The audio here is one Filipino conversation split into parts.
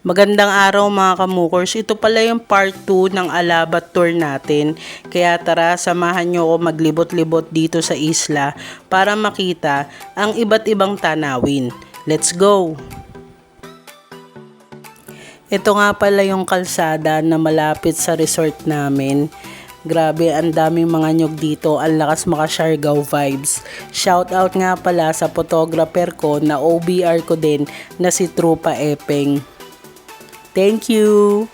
Magandang araw mga kamukers. Ito pala yung part 2 ng Alabat tour natin. Kaya tara, samahan nyo ako maglibot-libot dito sa isla para makita ang iba't ibang tanawin. Let's go! Ito nga pala yung kalsada na malapit sa resort namin. Grabe, ang daming mga nyug dito. Ang lakas maka-Siargao vibes. Shout out nga pala sa photographer ko na OBR ko din na si Trupa Epeng. Thank you!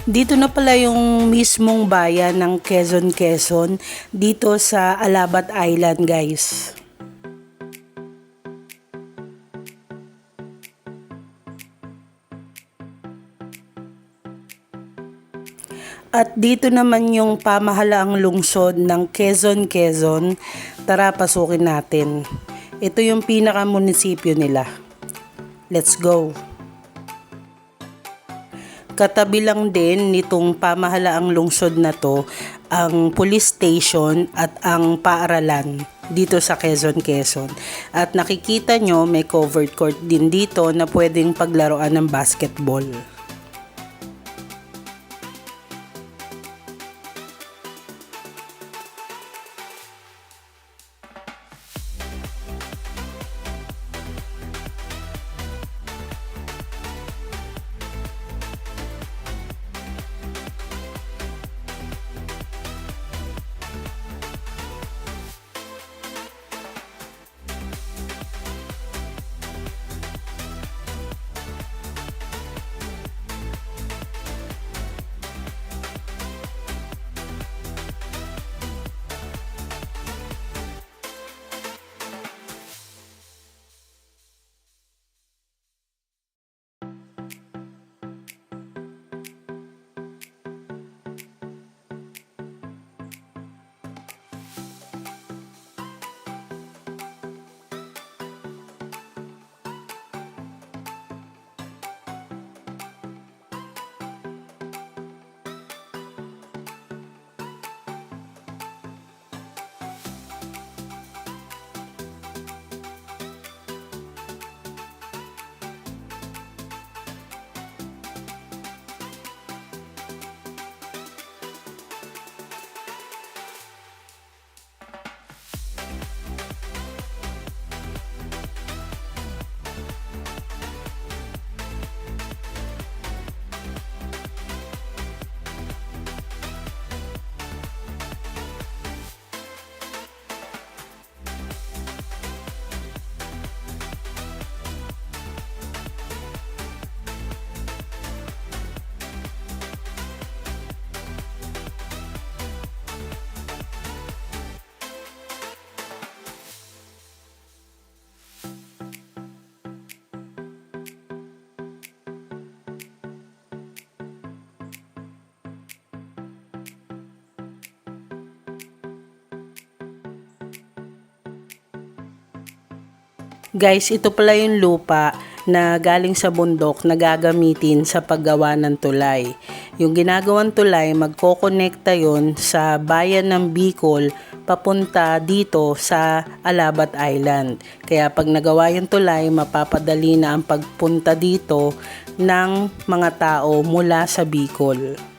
Dito na pala yung mismong bayan ng Quezon, dito sa Alabat Island, guys. At dito naman yung pamahalaang lungsod ng Quezon. Tara, pasukin natin. Ito yung pinaka-munisipyo nila. Let's go! Katabi lang din nitong pamahalaang lungsod na to ang police station at ang paaralan dito sa Quezon. At nakikita nyo may covered court din dito na pwedeng paglaruan ng basketball. Guys, ito pala yung lupa na galing sa bundok na gagamitin sa paggawa ng tulay. Yung ginagawang tulay, magkokonekta yon sa bayan ng Bicol papunta dito sa Alabat Island. Kaya pag nagawa yung tulay, mapapadali na ang pagpunta dito ng mga tao mula sa Bicol.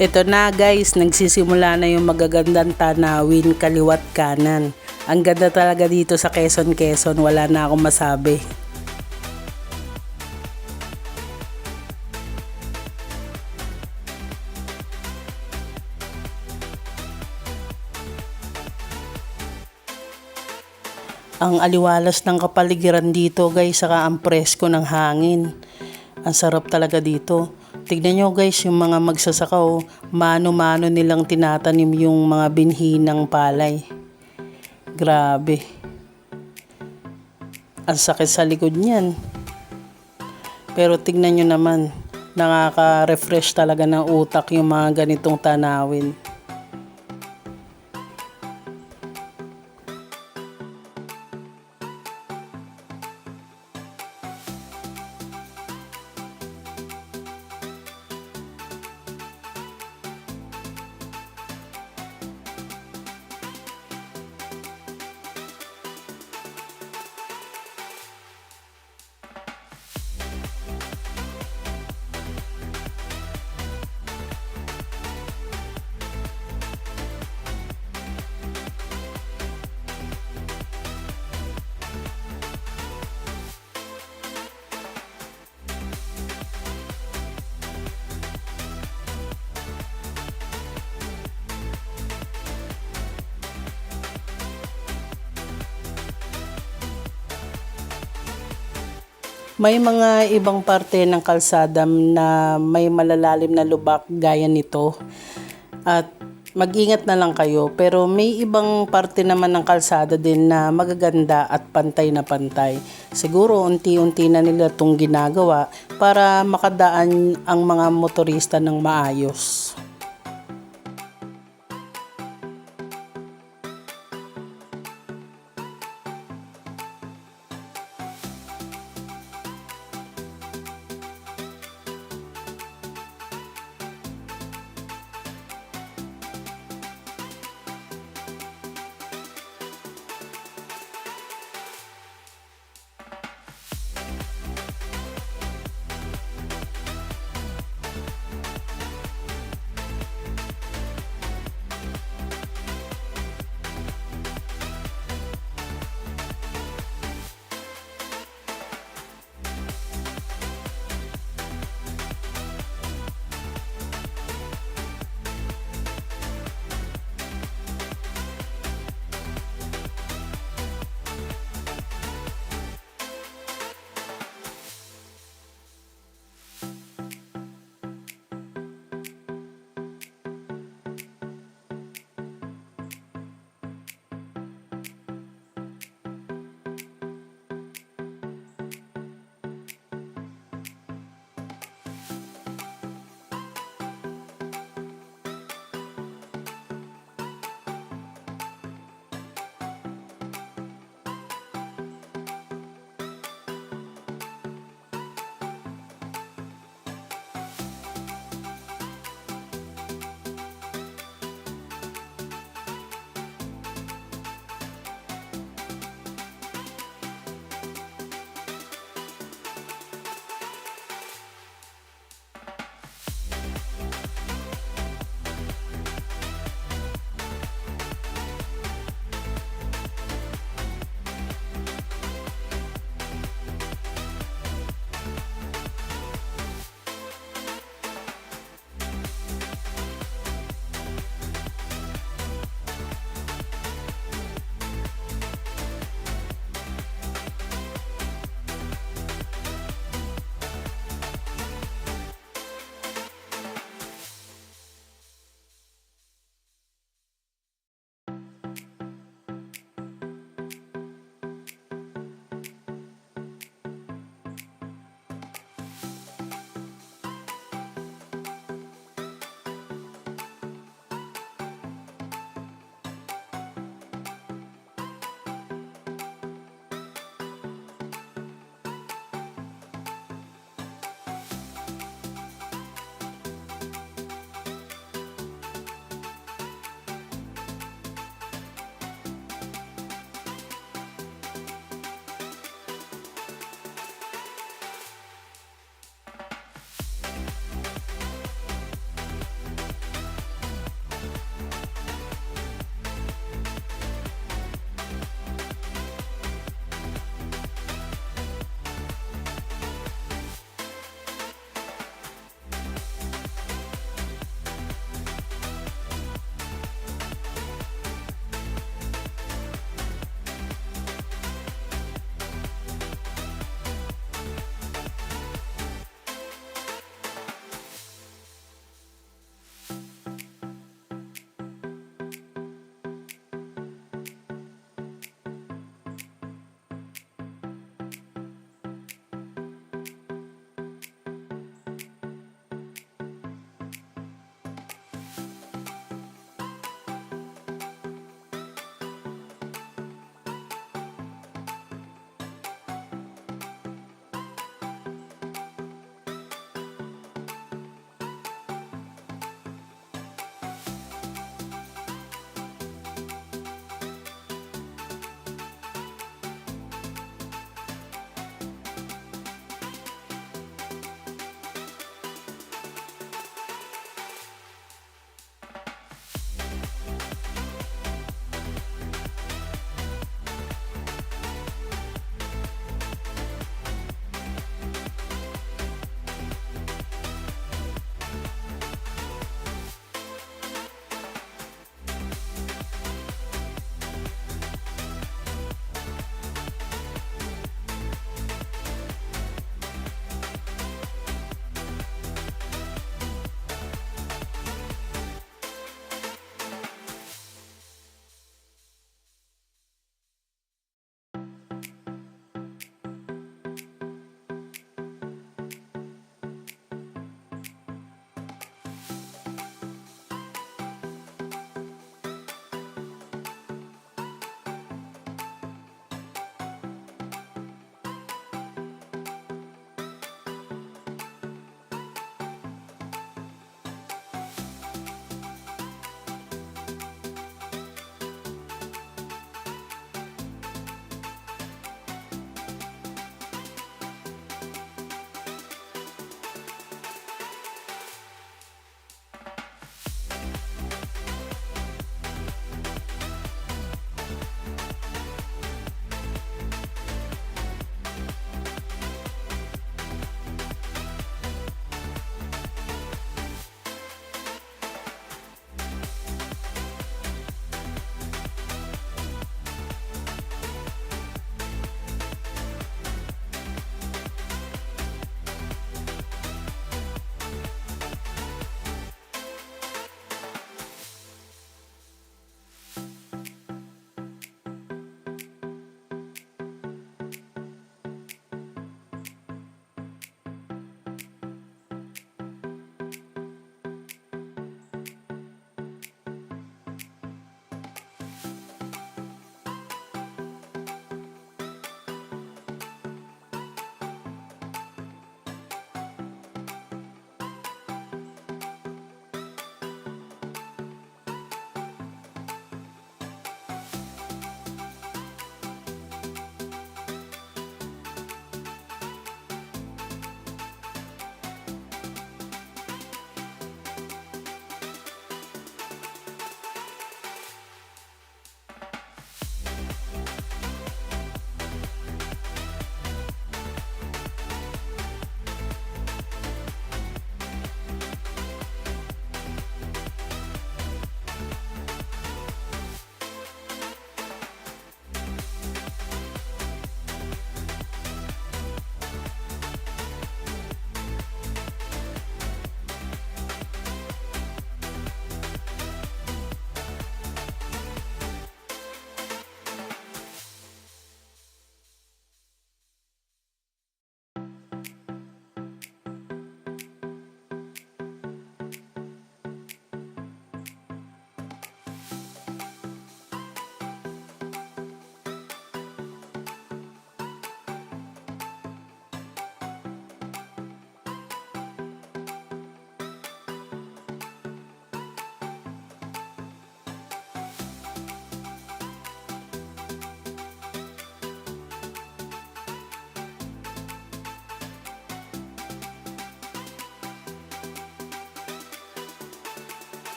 Ito na guys, nagsisimula na yung magagandang tanawin kaliwat kanan. Ang ganda talaga dito sa Quezon, wala na akong masabi. Ang aliwalas ng kapaligiran dito guys, saka ang presko ng hangin. Ang sarap talaga dito. Tignan nyo guys, yung mga magsasaka, mano-mano nilang tinatanim yung mga binhi ng palay. Grabe. Ang sakit sa likod niyan. Pero tignan nyo naman, nakaka-refresh talaga ng utak yung mga ganitong tanawin. May mga ibang parte ng kalsada na may malalalim na lubak gaya nito. At mag-ingat na lang kayo. Pero may ibang parte naman ng kalsada din na magaganda at pantay na pantay. Siguro unti-unti na nila itong ginagawa para makadaan ang mga motorista ng maayos.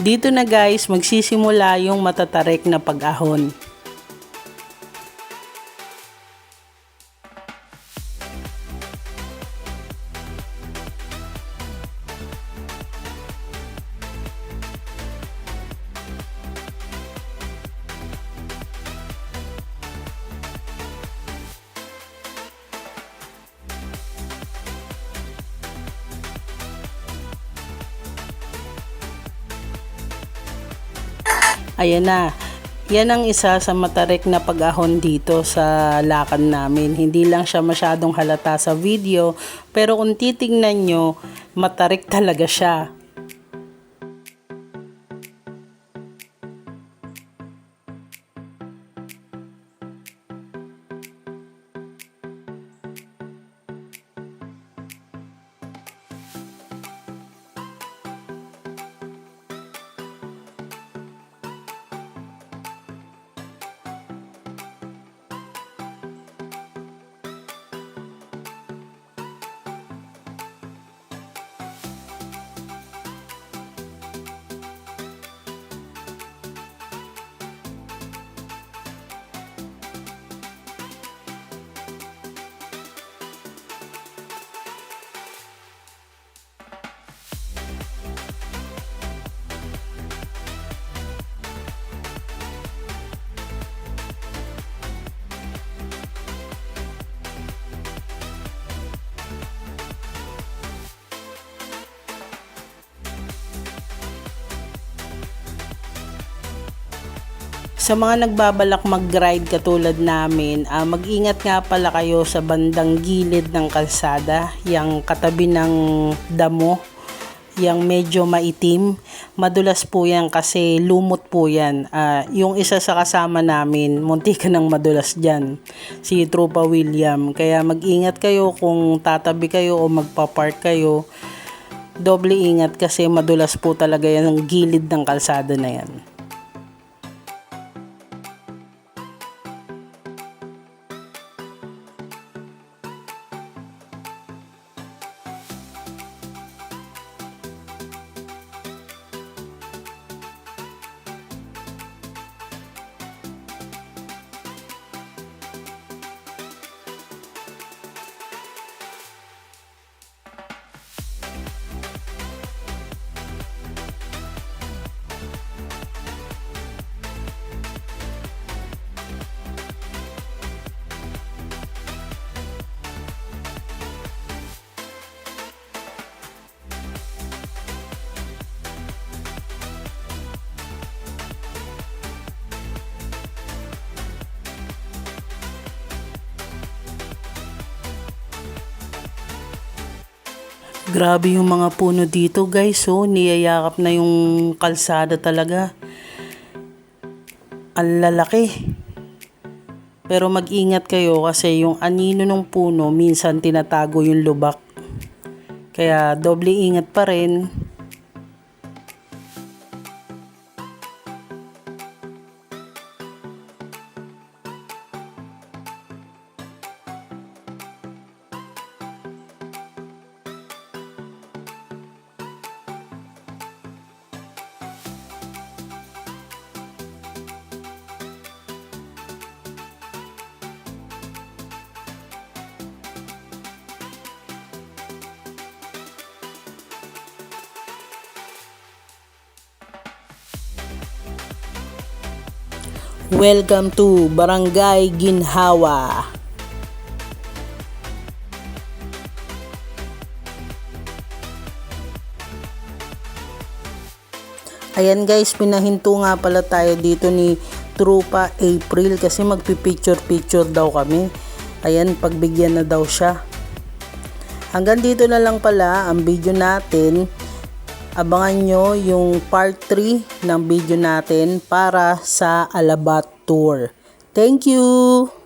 Dito na guys, magsisimula yung matatarik na pag-ahon. Ayan na. Yan ang isa sa matarik na pag-ahon dito sa lakad namin. Hindi lang siya masyadong halata sa video, pero kung titingnan nyo, matarik talaga siya. Sa mga nagbabalak mag-ride katulad namin, mag-ingat nga pala kayo sa bandang gilid ng kalsada, yung katabi ng damo, yung medyo maitim. Madulas po yan kasi lumot po yan. Yung isa sa kasama namin, munti ka ng madulas dyan, si Tropa William. Kaya mag-ingat kayo kung tatabi kayo o magpa-park kayo. Doble ingat kasi madulas po talaga yan ang gilid ng kalsada na yan. Grabe yung mga puno dito guys, niyayakap na yung kalsada talaga. Ang lalaki. Pero mag-ingat kayo kasi yung anino ng puno minsan tinatago yung lubak. Kaya doble ingat pa rin. Welcome to Barangay Ginhawa. Ayan guys, pinahinto nga pala tayo dito ni Tropa April kasi magpipicture-picture daw kami. Ayan, pagbigyan na daw siya. Hanggang dito na lang pala ang video natin. Abangan nyo yung part 3 ng video natin para sa Alabat Tour. Thank you!